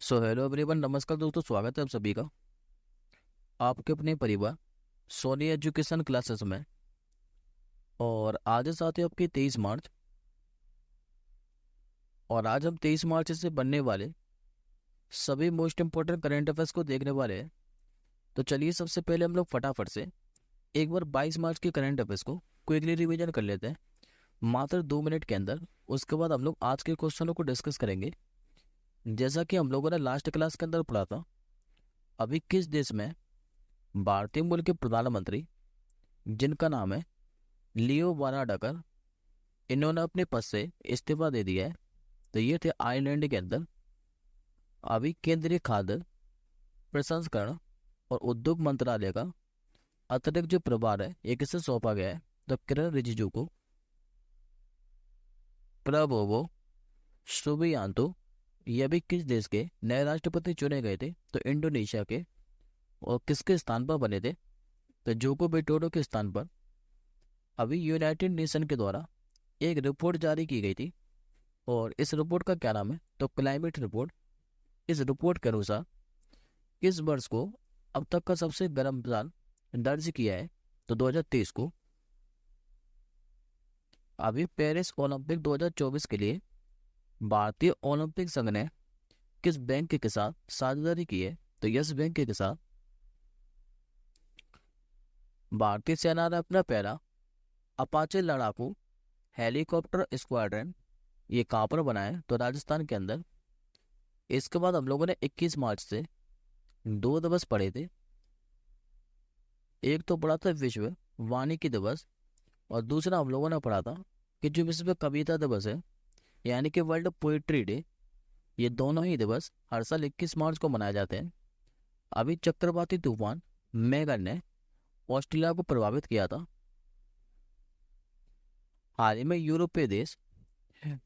So hello everyone, नमस्कार दोस्तों, स्वागत है आप सभी का आपके अपने परिवार सोनी एजुकेशन क्लासेस में। और आज है साथियों आपकी 23 मार्च। और आज हम 23 मार्च से बनने वाले सभी मोस्ट इंपॉर्टेंट करंट अफेयर्स को देखने वाले हैं। तो चलिए सबसे पहले हम लोग फटाफट से एक बार 22 मार्च के करंट अफेयर्स को क्विकली रिवीजन कर लेते हैं, मात्र 2 मिनट के अंदर। उसके बाद हम लोग आज के क्वेश्चनों को डिस्कस करेंगे। जैसा कि हम लोगों ने लास्ट क्लास के अंदर पढ़ा था, अभी किस देश में भारतीय मूल के प्रधानमंत्री, जिनका नाम है लियो वाराडकर, इन्होंने अपने पद से इस्तीफा दे दिया है। तो ये थे आयरलैंड के अंदर। अभी केंद्रीय खाद्य प्रसंस्करण और उद्योग मंत्रालय का अतिरिक्त जो प्रभार है ये किसे सौंपा गया है? तो किरण रिजिजू को। प्रबोवो सुबियांतो, ये भी किस देश के नए राष्ट्रपति चुने गए थे? तो इंडोनेशिया के। और किसके स्थान पर बने थे? तो जोको विडोडो के स्थान पर। अभी यूनाइटेड नेशन के द्वारा एक रिपोर्ट जारी की गई थी, और इस रिपोर्ट का क्या नाम है? तो क्लाइमेट रिपोर्ट। इस रिपोर्ट के अनुसार किस वर्ष को अब तक का सबसे गर्म साल दर्ज किया है? तो 2023 को। अभी पेरिस ओलंपिक 2024 के लिए भारतीय ओलंपिक संघ ने किस बैंक के साथ साझेदारी की है? तो यस बैंक के साथ। भारतीय सेना ने अपना पहला अपाचे लड़ाकू हेलीकॉप्टर स्क्वाड्रन ये कहाँ पर बना है? तो राजस्थान के अंदर। इसके बाद हम लोगों ने 21 मार्च से 2 दिवस पढ़े थे। एक तो पढ़ा था विश्व वानिकी दिवस, और दूसरा हम लोगों ने पढ़ा था कि जो विश्व कविता दिवस है, यानी कि वर्ल्ड पोइट्री डे। ये दोनों ही दिवस हर साल 21 मार्च को मनाए जाते हैं। अभी चक्रवाती तूफान मेगन ने ऑस्ट्रेलिया को प्रभावित किया था। हाल ही में यूरोपीय देश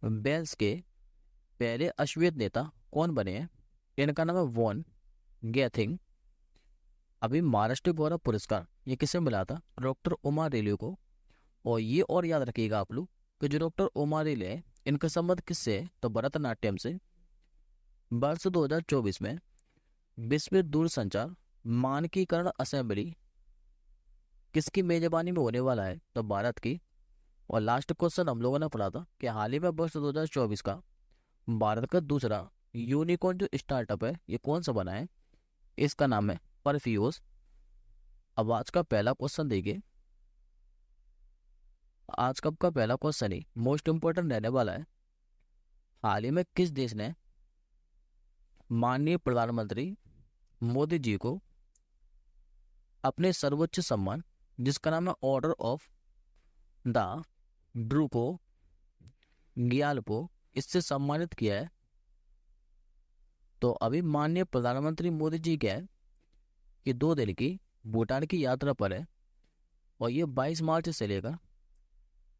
वेल्स के पहले अश्वेत नेता कौन बने हैं? इनका नाम है वॉन गैथिंग। अभी महाराष्ट्र गौरव पुरस्कार ये किसे मिला था? डॉक्टर उमा रेलवे को। और ये और याद रखिएगा आप लोग कि जो डॉक्टर उमा रेले है, इनका संबंध किससे है? तो भरतनाट्यम से। वर्ष 2024 में विश्व दूरसंचार मानकीकरण असेंबली किसकी मेजबानी में होने वाला है? तो भारत की। और लास्ट क्वेश्चन हम लोगों ने पढ़ा था कि हाल ही में वर्ष 2024 का भारत का दूसरा यूनिकॉर्न जो स्टार्टअप है ये कौन सा बना है? इसका नाम है परफ्यूज। अब आज का पहला क्वेश्चन देखिए। आज कब का पहला क्वेश्चन ही मोस्ट इंपोर्टेंट रहने वाला है। हाल ही में किस देश ने माननीय प्रधानमंत्री मोदी जी को अपने सर्वोच्च सम्मान, जिसका नाम है ऑर्डर ऑफ द ड्रूको ग्यालपो, इससे सम्मानित किया है? तो अभी माननीय प्रधानमंत्री मोदी जी क्या है कि 2 दिन की भूटान की यात्रा पर है, और ये 22 मार्च से लेकर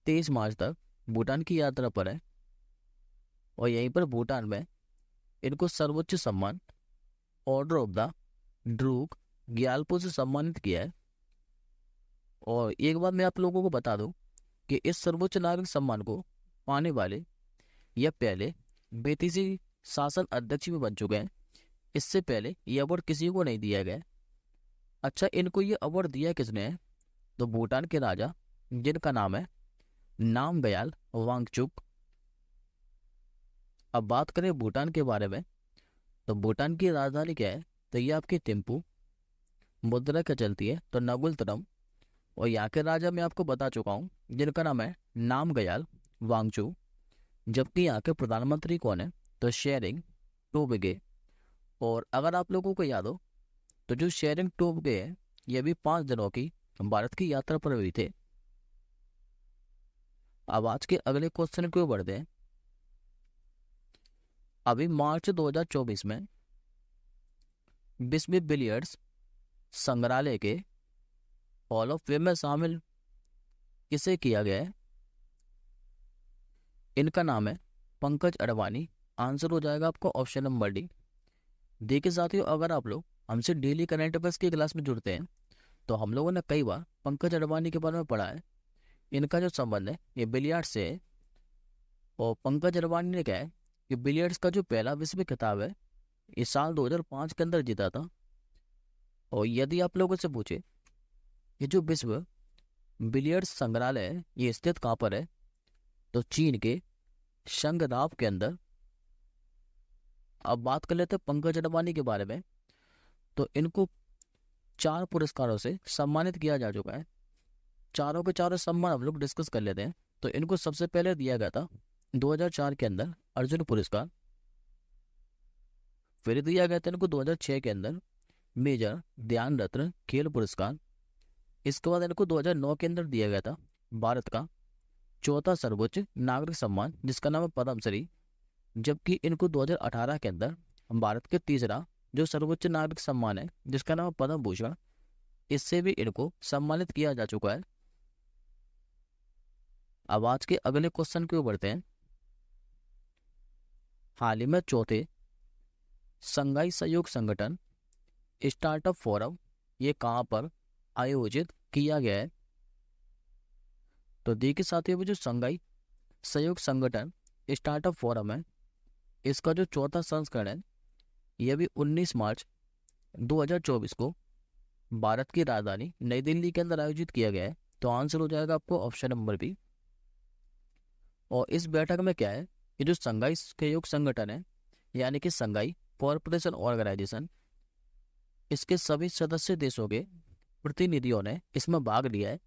23 मार्च तक भूटान की यात्रा पर है। और यहीं पर भूटान में इनको सर्वोच्च सम्मान order of the Druk Gyalpo से सम्मानित किया है। और एक बात मैं आप लोगों को बता दूं कि इस सर्वोच्च नागरिक सम्मान को पाने वाले यह पहले बेतीसी शासन अध्यक्ष भी बन चुके हैं। इससे पहले यह अवार्ड किसी को नहीं दिया गया। अच्छा, इनको ये अवार्ड दिया किसने है? तो भूटान के राजा, जिनका नाम है नामग्याल वांगचुक। अब बात करें भूटान के बारे में, तो भूटान की राजधानी क्या है? तो ये आपकी थिम्पू। मुद्रा क्या चलती है? तो नगुल तरम। और यहाँ के राजा मैं आपको बता चुका हूँ, जिनका नाम है नामग्याल वांगचुक। जबकि यहाँ के प्रधानमंत्री कौन है? तो शेरिंग टोबगे। और अगर आप लोगों को याद हो तो जो शेरिंग टोबगे है, ये भी 5 दिनों की भारत की यात्रा पर हुए थे। अब आज के अगले क्वेश्चन को बढ़ते हैं। अभी मार्च 2024 में विश्व बिलियर्ड्स संग्रहालय के हॉल ऑफ फेम में शामिल किसे किया गया है? इनका नाम है पंकज अडवाणी। आंसर हो जाएगा आपको ऑप्शन नंबर डी। देखिए साथियों, अगर आप लोग हमसे डेली करंट अफेयर्स की क्लास में जुड़ते हैं तो हम लोगों ने कई बार पंकज अडवाणी के बारे में पढ़ा है। इनका जो संबंध है ये बिलियर्ड्स से है। और पंकज अडवाणी ने क्या है कि बिलियर्ड्स का जो पहला विश्व खिताब है इस साल 2005 के अंदर जीता था। और यदि आप लोगों से पूछे ये जो विश्व बिलियर्ड्स संग्रहालय है ये स्थित कहाँ पर है, तो चीन के शंगदाव के अंदर। अब बात कर लेते हैं पंकज अडवाणी के बारे में। तो इनको 4 पुरस्कारों से सम्मानित किया जा चुका है। चारों के चारों सम्मान हम लोग डिस्कस कर लेते हैं। तो इनको सबसे पहले दिया गया था 2004 के अंदर अर्जुन पुरस्कार। फिर दिया गया था इनको 2006 के अंदर मेजर ध्यानरत्न खेल पुरस्कार। इसके बाद इनको 2009 के अंदर दिया गया था भारत का चौथा सर्वोच्च नागरिक सम्मान जिसका नाम है पद्मश्री। जबकि इनको 2018 के अंदर भारत के तीसरा जो सर्वोच्च नागरिक सम्मान है जिसका नाम है पद्म भूषण, इससे भी इनको सम्मानित किया जा चुका है। अब आज के अगले क्वेश्चन की ओर बढ़ते हैं। हाल ही में चौथे संघाई सहयोग संगठन स्टार्टअप फोरम ये कहाँ पर आयोजित किया गया है। तो देखिए साथियों, वो जो संघाई सहयोग संगठन स्टार्टअप फोरम है इसका जो चौथा संस्करण है यह भी 19 मार्च 2024 को भारत की राजधानी नई दिल्ली के अंदर आयोजित किया गया है। तो आंसर हो जाएगा आपको ऑप्शन नंबर बी। और इस बैठक में क्या है, ये जो संघाई सहयोग संगठन है यानी कि संघाई कॉरपोरेशन ऑर्गेनाइजेशन, इसके सभी सदस्य देशों के प्रतिनिधियों ने इसमें भाग लिया है।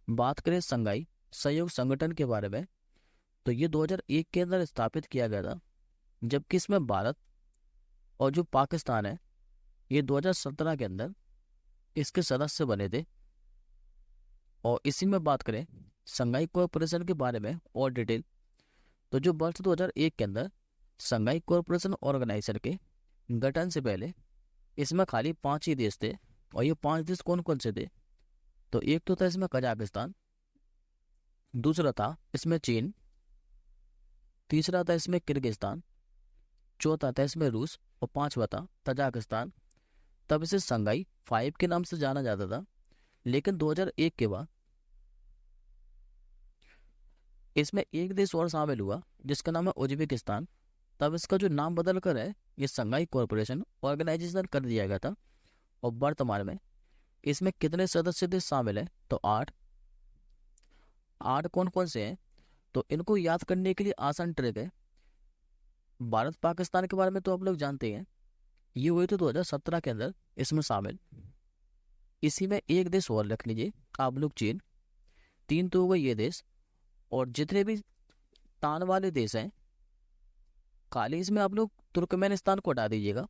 बात करें संघाई सहयोग संगठन के बारे में तो ये 2001 के अंदर स्थापित किया गया था। जबकि इसमें भारत और जो पाकिस्तान है ये 2017 के अंदर इसके सदस्य बने थे। और इसी में बात करें संघाई कॉरपोरेशन के बारे में और डिटेल, तो जो वर्ष 2001 के अंदर संघाई कॉरपोरेशन ऑर्गेनाइजेशन के गठन से पहले इसमें खाली 5 ही देश थे। और ये 5 देश कौन कौन से थे, तो एक तो था इसमें कजाकिस्तान, दूसरा था इसमें चीन, तीसरा था इसमें किर्गिस्तान, चौथा था इसमें रूस और पांचवा था तजाकिस्तान। तब इसे संघाई 5 के नाम से जाना जाता था। लेकिन 2001 के बाद इसमें एक देश और शामिल हुआ जिसका नाम है उज्बेकिस्तान। तब इसका जो नाम बदल कर है ये संघाई कॉरपोरेशन ऑर्गेनाइजेशन कर दिया गया था। और वर्तमान में इसमें कितने सदस्य देश शामिल हैं, तो 8। 8 कौन कौन से हैं, तो इनको याद करने के लिए आसान ट्रिक है। भारत पाकिस्तान के बारे में तो आप लोग जानते हैं, ये हुए थे 2017 के अंदर इसमें शामिल। इसी में एक देश और रख लीजिए आप लोग, चीन। 3 तो हो गए ये देश। और जितने भी तान वाले देश हैं, खाली इसमें आप लोग तुर्कमेनिस्तान को हटा दीजिएगा।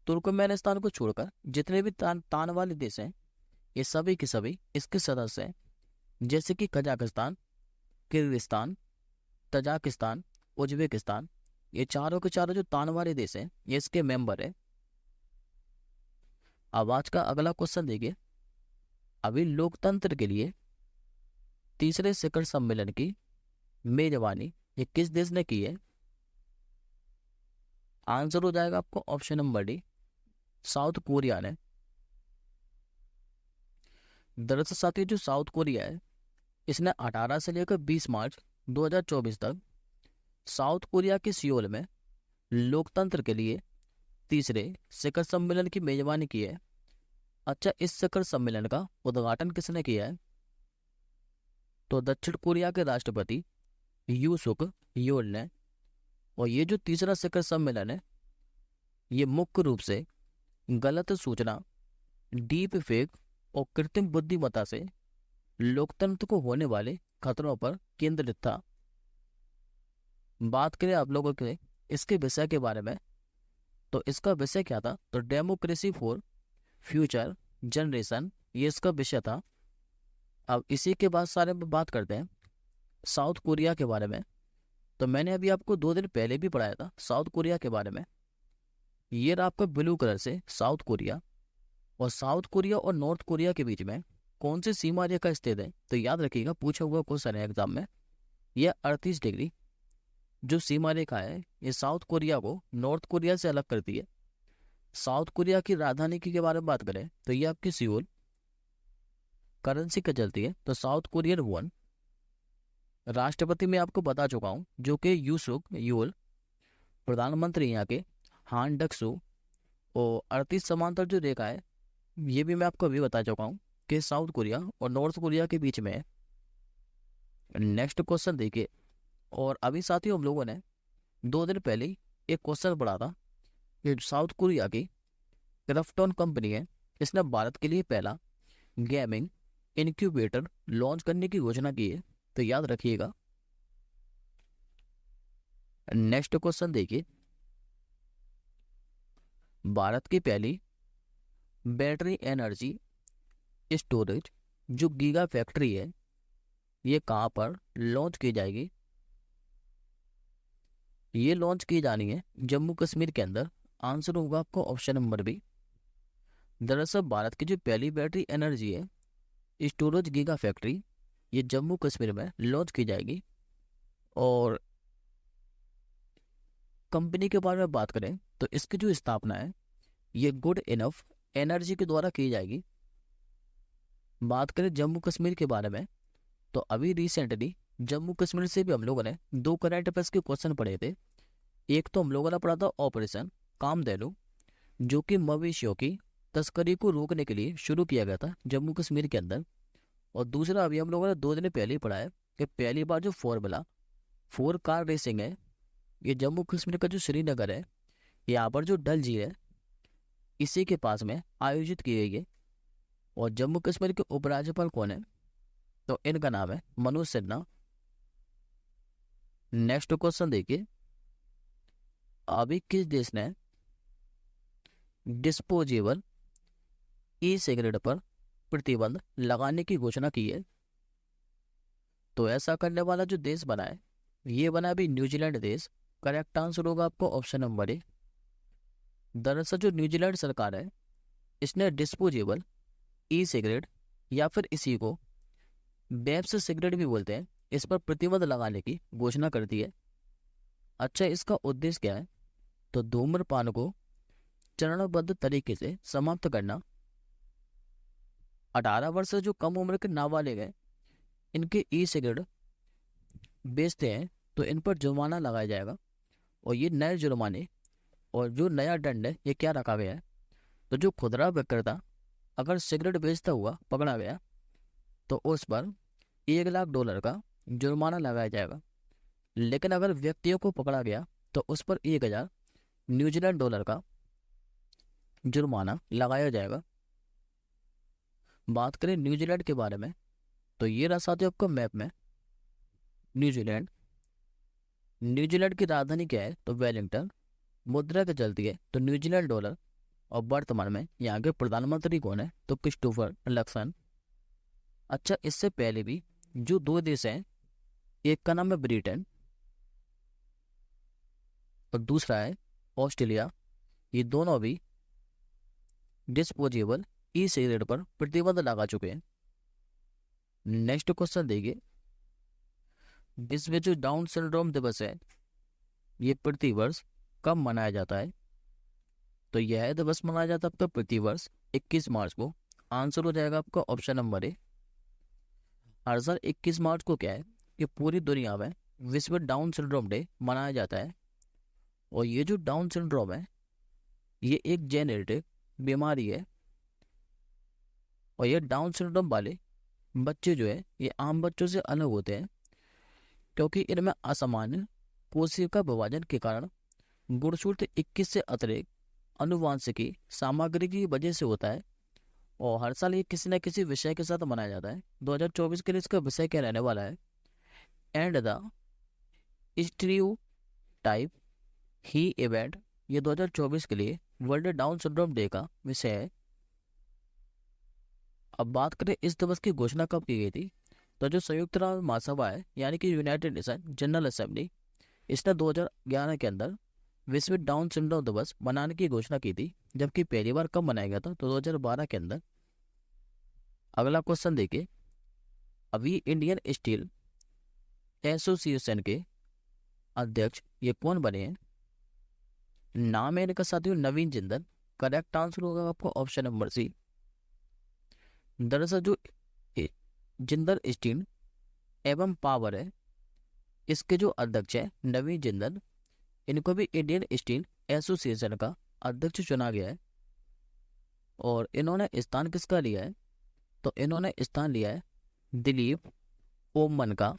तुर्कमेनिस्तान को छोड़कर जितने भी तान वाले देश हैं ये सभी के सभी इसके सदस्य हैं। जैसे कि कजाकिस्तान, किर्गिस्तान, तजाकिस्तान, उज्बेकिस्तान, ये चारों के चारों जो तान वाले देश हैं ये इसके मेंबर है। अब आज का अगला क्वेश्चन देखिए। अभी लोकतंत्र के लिए तीसरे शिखर सम्मेलन की मेजबानी ये किस देश ने की है, आंसर हो जाएगा आपको option number D, south Korea ने। दरअसल साथियों जो साउथ कोरिया है इसने 18 से लेकर 20 मार्च 2024 तक साउथ कोरिया के सियोल में लोकतंत्र के लिए तीसरे शिखर सम्मेलन की मेजबानी की है। अच्छा, इस शिखर सम्मेलन का उद्घाटन किसने किया है, तो दक्षिण कोरिया के राष्ट्रपति यू सुक योल ने। और ये जो तीसरा शिखर सम्मेलन है ये मुख्य रूप से गलत सूचना, डीप फेक और कृत्रिम बुद्धिमत्ता से लोकतंत्र को होने वाले खतरों पर केंद्रित था। बात करें आप लोगों के इसके विषय के बारे में, तो इसका विषय क्या था, तो डेमोक्रेसी फॉर फ्यूचर जनरेशन, ये इसका विषय था। अब इसी के बाद सारे में बात करते हैं साउथ कोरिया के बारे में। तो मैंने अभी आपको 2 दिन पहले भी पढ़ाया था साउथ कोरिया के बारे में। ये रहा आपका ब्लू कलर से साउथ कोरिया। और साउथ कोरिया और नॉर्थ कोरिया के बीच में कौन सी सीमा रेखा स्थित है, तो याद रखिएगा पूछा हुआ क्वेश्चन है एग्जाम में। यह 38 डिग्री जो सीमा रेखा है ये साउथ कोरिया को नॉर्थ कोरिया से अलग करती है। साउथ कोरिया की राजधानी के बारे में बात करें तो ये आपकी सियोल। करेंसी क्या चलती है, तो साउथ कोरियन वॉन। राष्ट्रपति मैं आपको बता चुका हूँ, जो कि यूसुफ यूल। प्रधानमंत्री यहाँ के हान डक्सू। और 38 समांतर जो रेखा है, ये भी मैं आपको अभी बता चुका हूँ कि साउथ कोरिया और नॉर्थ कोरिया के बीच में है। नेक्स्ट क्वेश्चन देखिए। और अभी साथियों हम लोगों ने 2 दिन पहले ही एक क्वेश्चन पढ़ा था कि साउथ कोरिया की क्राफ्टन कंपनी है, इसने भारत के लिए पहला गेमिंग इनक्यूबेटर लॉन्च करने की घोषणा की है, तो याद रखिएगा। नेक्स्ट क्वेश्चन देखिए। भारत की पहली बैटरी एनर्जी स्टोरेज जो गीगा फैक्ट्री है, ये कहाँ पर लॉन्च की जाएगी? ये लॉन्च की जानी है जम्मू कश्मीर के अंदर। आंसर होगा आपको ऑप्शन नंबर बी। दरअसल भारत की जो पहली बैटरी एनर्जी है स्टोरेज गीगा फैक्ट्री, ये जम्मू कश्मीर में लॉन्च की जाएगी। और कंपनी के बारे में बात करें तो इसकी जो स्थापना है ये गुड इनफ एनर्जी के द्वारा की जाएगी। बात करें जम्मू कश्मीर के बारे में तो अभी रिसेंटली जम्मू कश्मीर से भी हम लोगों ने 2 करंट अफेयर्स के क्वेश्चन पढ़े थे। एक तो हम लोगों ने पढ़ा था ऑपरेशन कामधेनु, जो कि मवेशियों की तस्करी को रोकने के लिए शुरू किया गया था जम्मू कश्मीर के अंदर। और दूसरा अभी हम लोगों ने 2 दिन पहले ही पढ़ा है कि पहली बार जो फॉर्मूला 4 कार रेसिंग है, ये जम्मू कश्मीर का जो श्रीनगर है, यहाँ पर जो डल झील है इसी के पास में आयोजित की गई है। और जम्मू कश्मीर के उपराज्यपाल कौन है? तो इनका नाम है मनोज सिन्हा। नेक्स्ट क्वेश्चन देखिए। अभी किस देश ने डिस्पोजेबल ई सिगरेट पर प्रतिबंध लगाने की घोषणा की है? तो ऐसा करने वाला जो देश बना है ये बना अभी न्यूजीलैंड देश। करेक्ट आंसर होगा आपको ऑप्शन नंबर ए। दरअसल जो न्यूजीलैंड सरकार है इसने डिस्पोजेबल ई सिगरेट या फिर इसी को वेब्स सिगरेट भी बोलते हैं, इस पर प्रतिबंध लगाने की घोषणा कर दी है। अच्छा, इसका उद्देश्य क्या है? तो धूम्रपान को चरणबद्ध तरीके से समाप्त करना। 18 वर्ष से जो कम उम्र के नाबालिग हैं इनके ई सिगरेट बेचते हैं तो इन पर जुर्माना लगाया जाएगा। और ये नए जुर्माने और जो नया दंड है ये क्या रखा गया है? तो जो खुदरा विक्रेता अगर सिगरेट बेचता हुआ पकड़ा गया तो उस पर $1,00,000 का जुर्माना लगाया जाएगा। लेकिन अगर व्यक्तियों को पकड़ा गया तो उस पर 1,000 न्यूजीलैंड डॉलर का जुर्माना लगाया जाएगा। बात करें न्यूजीलैंड के बारे में तो ये रहा साथियों आपको मैप में न्यूजीलैंड। न्यूजीलैंड की राजधानी क्या है? तो वेलिंगटन। मुद्रा क्या चलती है? तो न्यूजीलैंड डॉलर। और वर्तमान में यहाँ के प्रधानमंत्री कौन है? तो क्रिस्टोफर लक्सन। अच्छा, इससे पहले भी जो 2 देश हैं, एक का नाम है ब्रिटेन और दूसरा है ऑस्ट्रेलिया, ये दोनों भी डिस्पोजेबल ई सिगरेट पर प्रतिबंध लगा चुके हैं। नेक्स्ट क्वेश्चन देखिए। विश्व में जो डाउन सिंड्रोम दिवस है ये प्रति वर्ष कब मनाया जाता है? तो यह दिवस मनाया जाता है आपका प्रति वर्ष 21 मार्च को। आंसर हो जाएगा आपका ऑप्शन नंबर ए। हर साल 21 मार्च को क्या है कि पूरी दुनिया में विश्व डाउन सिंड्रोम डे मनाया जाता है। और ये जो डाउन सिंड्रोम है ये एक जेनेटिक बीमारी है। और ये डाउन सिंड्रोम वाले बच्चे जो है ये आम बच्चों से अलग होते हैं, क्योंकि इनमें असामान्य कोशिका विभाजन के कारण गुणसूत्र 21 से अतिरिक्त अनुवांशिकी सामग्री की वजह से होता है। और हर साल ये किसी न किसी विषय के साथ मनाया जाता है। 2024 के लिए इसका विषय क्या रहने वाला है? And the stereo type he event. ये 2024 के लिए वर्ल्ड डाउन सिंड्रोम डे का विषय है। अब बात करें इस दिवस की घोषणा कब की गई थी? तो जो संयुक्त राष्ट्र महासभा है यानी कि यूनाइटेड नेशन जनरल असेंबली, इसने 2011 के अंदर विश्व डाउन सिंड्रोम दिवस मनाने की घोषणा की थी। जबकि पहली बार कब मनाया गया था? तो 2012 के अंदर। अगला क्वेश्चन देखिए। अभी इंडियन स्टील एसोसिएशन के अध्यक्ष ये कौन बने हैं? नाम है इनका साथियों नवीन जिंदल। करेक्ट आंसर होगा आपको ऑप्शन नंबर सी। दरअसल जो जिंदल स्टील एवं पावर है इसके जो अध्यक्ष है नवीन जिंदल, इनको भी इंडियन स्टील एसोसिएशन का अध्यक्ष चुना गया है। और इन्होंने स्थान किसका लिया है, तो इन्होंने स्थान लिया है दिलीप ओमन का।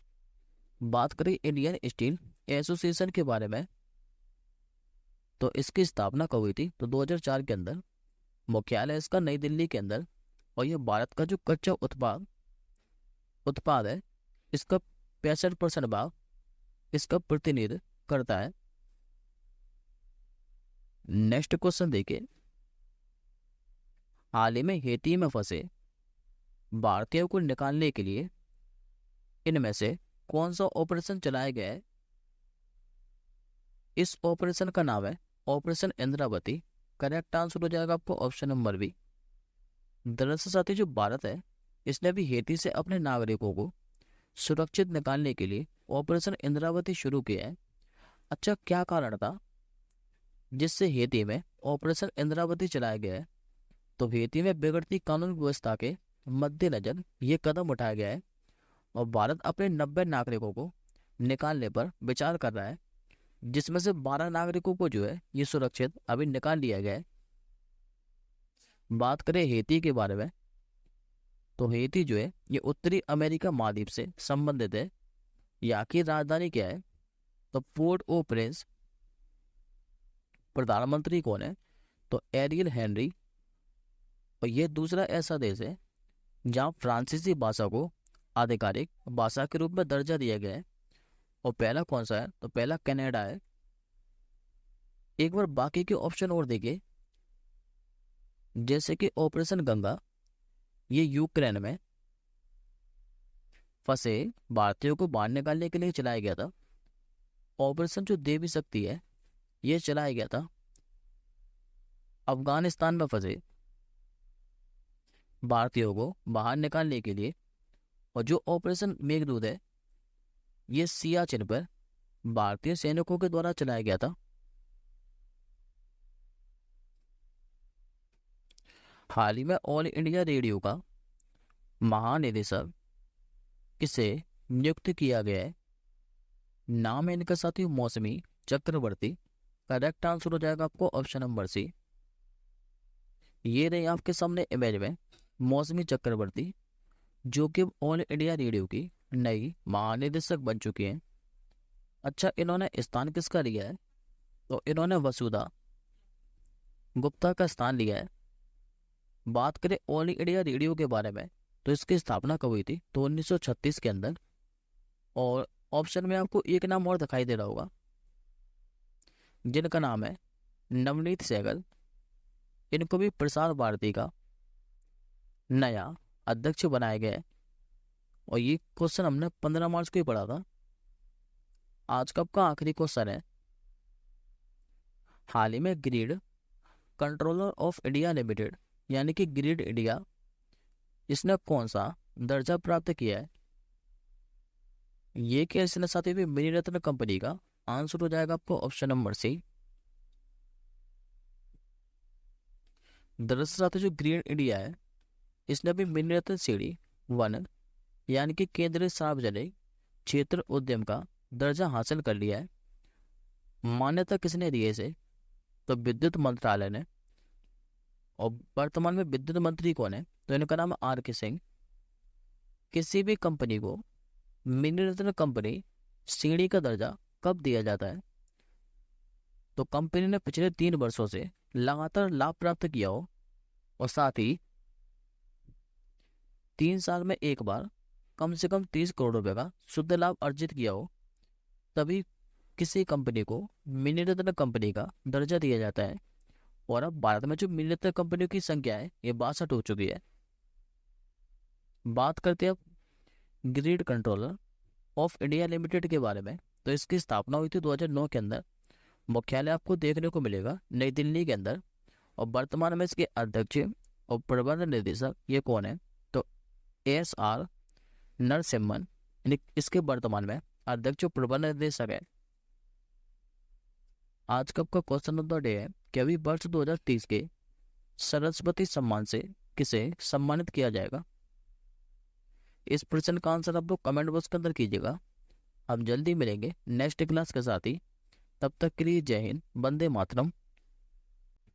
बात करें इंडियन स्टील एसोसिएशन के बारे में, तो इसकी स्थापना कब हुई थी, तो 2004 के अंदर। मुख्यालय इसका नई दिल्ली के अंदर। और यह भारत का जो कच्चा उत्पाद है, इसका 65% भाग इसका प्रतिनिधित्व करता है। नेक्स्ट क्वेश्चन देखिए, हाल ही में हेती में फंसे भारतीयों को निकालने के लिए इनमें से कौन सा ऑपरेशन चलाया गया है। इस ऑपरेशन का नाम है ऑपरेशन इंद्रावती। करेक्ट आंसर हो जाएगा आपको ऑप्शन नंबर बी। दरअसल साथी जो भारत है, इसने भी हेती से अपने नागरिकों को सुरक्षित निकालने के लिए ऑपरेशन इंद्रावती शुरू किया है। अच्छा, क्या कारण था जिससे हेती में ऑपरेशन इंद्रावती चलाया गया है, तो हेती में बिगड़ती कानून व्यवस्था के मद्देनजर ये कदम उठाया गया है। और भारत अपने 90 नागरिकों को निकालने पर विचार कर रहा है, जिसमें से 12 नागरिकों को जो है ये सुरक्षित अभी निकाल लिया गया है। बात करें हेती के बारे में, तो हेती जो है ये उत्तरी अमेरिका महाद्वीप से संबंधित है। यहाँ की राजधानी क्या है, तो पोर्ट ओ प्रिंस। प्रधानमंत्री कौन है, तो एरियल हेनरी। और यह दूसरा ऐसा देश है जहाँ फ्रांसीसी भाषा को आधिकारिक भाषा के रूप में दर्जा दिया गया है। और पहला कौन सा है, तो पहला कनाडा है। एक बार बाकी के ऑप्शन और देखिए, जैसे कि ऑपरेशन गंगा, ये यूक्रेन में फंसे भारतीयों को बाहर निकालने के लिए चलाया गया था। ऑपरेशन जो देवी शक्ति है, ये चलाया गया था अफगानिस्तान में फंसे भारतीयों को बाहर निकालने के लिए। और जो ऑपरेशन मेघदूत है, ये सियाचिन पर भारतीय सैनिकों के द्वारा चलाया गया था। हाल ही में ऑल इंडिया रेडियो का महानिदेशक किसे नियुक्त किया गया है। नाम है इनका साथी मौसमी चक्रवर्ती। करेक्ट आंसर हो जाएगा आपको ऑप्शन नंबर सी। ये रहे आपके सामने इमेज में मौसमी चक्रवर्ती, जो कि ऑल इंडिया रेडियो की नई महानिदेशक बन चुकी हैं। अच्छा, इन्होंने स्थान किसका लिया है, तो इन्होंने वसुधा गुप्ता का स्थान लिया है। बात करें ऑल इंडिया रेडियो के बारे में, तो इसकी स्थापना कब हुई थी, तो 1936 के अंदर। और ऑप्शन में आपको एक नाम और दिखाई दे रहा होगा, जिनका नाम है नवनीत सहगल। इनको भी प्रसार भारती का नया अध्यक्ष बनाया गया है। और ये क्वेश्चन हमने 15 मार्च को ही पढ़ा था। आज का आपका आखिरी क्वेश्चन है, हाल ही में grid controller of India limited यानी कि ग्रिड इंडिया, इसने कौन सा दर्जा प्राप्त किया है। ये क्या इसने साथ ही मिनी रत्न कंपनी का। आंसर हो जाएगा आपको ऑप्शन नंबर सी। दरअसल साथ जो ग्रीन इंडिया है, इसने भी मिनी रत्न श्रेणी 1 यानी कि केंद्रीय सार्वजनिक क्षेत्र उद्यम का दर्जा हासिल कर लिया है। मान्यता किसने दी है इसे, तो विद्युत मंत्रालय ने। और वर्तमान में विद्युत मंत्री कौन है, तो इनका नाम आर के सिंह। किसी भी कंपनी को मिनी रत्न कंपनी श्रेणी का दर्जा कब दिया जाता है, तो कंपनी ने पिछले 3 वर्षों से लगातार लाभ प्राप्त किया हो और साथ ही 3 साल में एक बार कम से कम 30 करोड़ रुपए का शुद्ध लाभ अर्जित किया हो, तभी किसी कंपनी को मिनी रत्न कंपनी का दर्जा दिया जाता है। और अब भारत में जो मिनी रत्न कंपनियों की संख्या है, ये 62 हो चुकी है। बात करते हैं अब grid controller of India limited के बारे में, तो इसकी स्थापना हुई थी 2009 के अंदर। मुख्यालय आपको देखने को मिलेगा नई दिल्ली के अंदर। और वर्तमान में इसके अध्यक्ष और प्रबंध निदेशक ये कौन है, तो ASR नरसिम्हन इसके वर्तमान में अध्यक्ष और प्रबंध निदेशक है। आज का आपका क्वेश्चन नंबर डे है कि अभी वर्ष 2030 के सरस्वती सम्मान से किसे सम्मानित किया जाएगा। इस प्रश्न का आंसर आप लोग कमेंट बॉक्स के अंदर कीजिएगा। अब जल्दी मिलेंगे नेक्स्ट क्लास के साथ ही, तब तक के लिए जय हिंद, वंदे मातरम।